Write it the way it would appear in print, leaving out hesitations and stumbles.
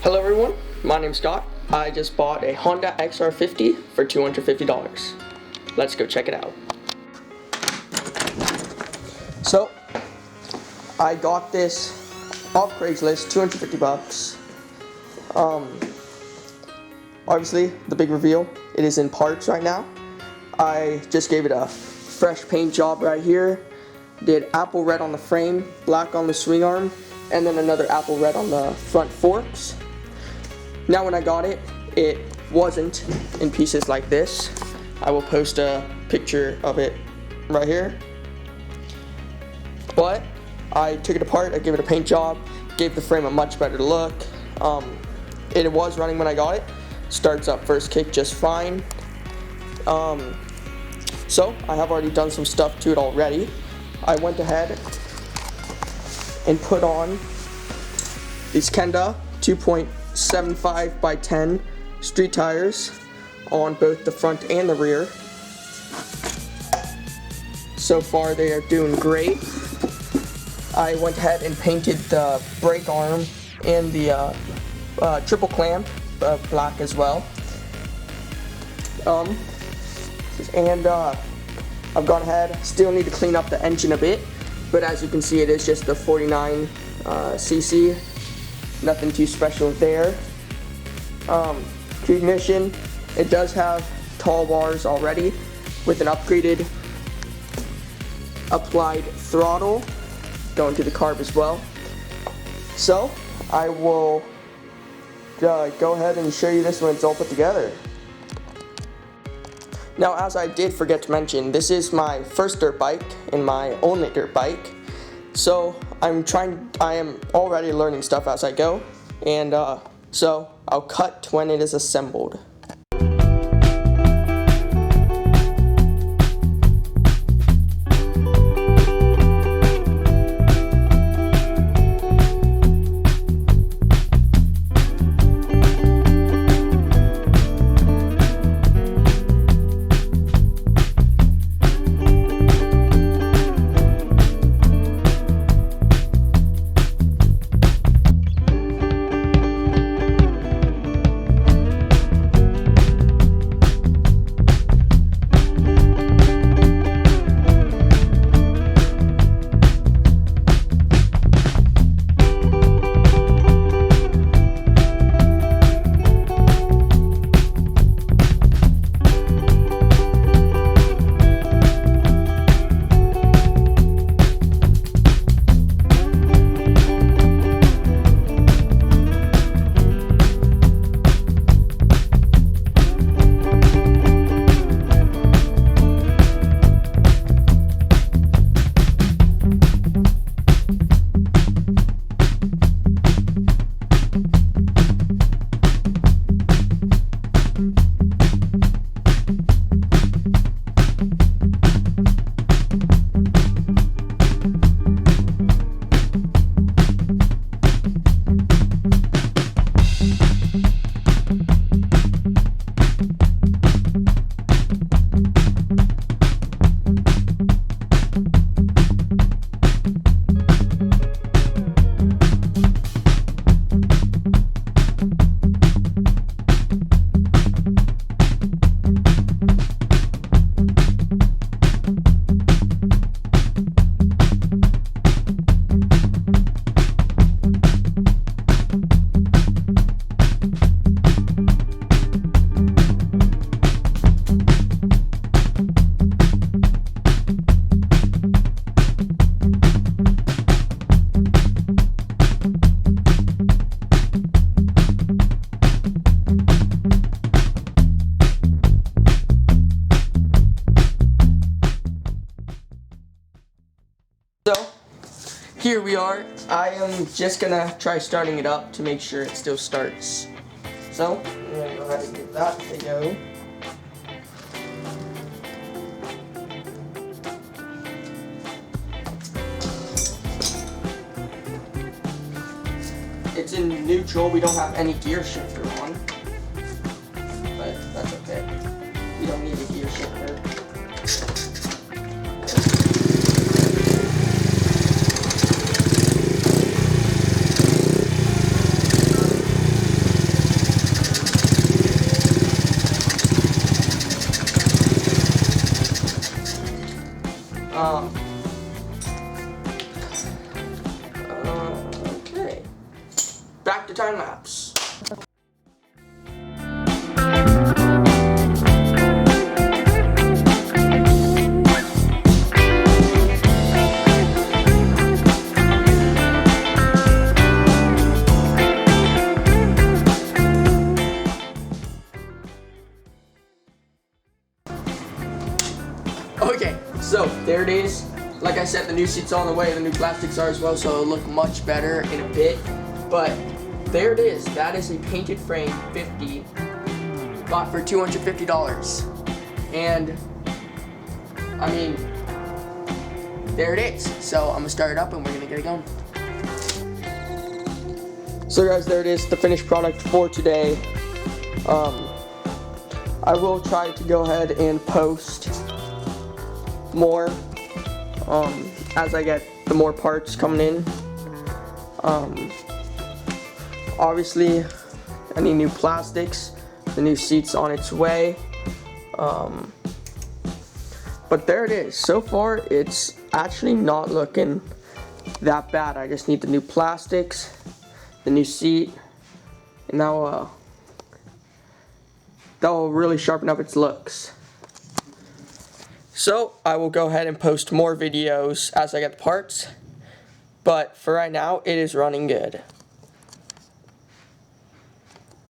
Hello everyone, my name's Scott. I just bought a Honda XR50 for $250. Let's go check it out. So, I got this off Craigslist, 250 bucks. Obviously, the big reveal, it is in parts right now. I just gave it a fresh paint job right here. Did apple red on the frame, black on the swing arm, and then another apple red on the front forks. Now when I got it, it wasn't in pieces like this. I will post a picture of it right here. But I took it apart, I gave it a paint job, gave the frame a much better look. It was running when I got it. Starts up first kick just fine. So I have already done some stuff to it already. I went ahead and put on these Kenda 2.75 by 10 street tires on both the front and the rear. So far they are doing great. I went ahead and painted the brake arm and the triple clamp black as well. I've gone ahead, still need to clean up the engine a bit, but as you can see it is just the 49 cc, nothing too special there. Ignition, it does have tall bars already with an upgraded applied throttle going to the carb as well. So I will go ahead and show you this when it's all put together. Now, as I did forget to mention, this is my first dirt bike and my only dirt bike. So I am already learning stuff as I go, and so I'll cut when it is assembled. So, here we are. I am just gonna try starting it up to make sure it still starts. So, I'm gonna go ahead and give that a go. It's in neutral, we don't have any gear shifter on, but that's okay. We don't need a gear shifter. back to time lapse. Okay, so there it is. Like I said, the new seat's on the way, the new plastics are as well, so it'll look much better in a bit. But there it is. That is a painted frame 50, bought for $250. And I mean, there it is. So I'm gonna start it up and we're gonna get it going. So guys, there it is, the finished product for today. I will try to go ahead and post more as I get the more parts coming in. Obviously I need new plastics, the new seat's on its way, but there it is. So far it's actually not looking that bad. I just need the new plastics, the new seat, and now that will really sharpen up its looks. So I will go ahead and post more videos as I get the parts, but for right now it is running good.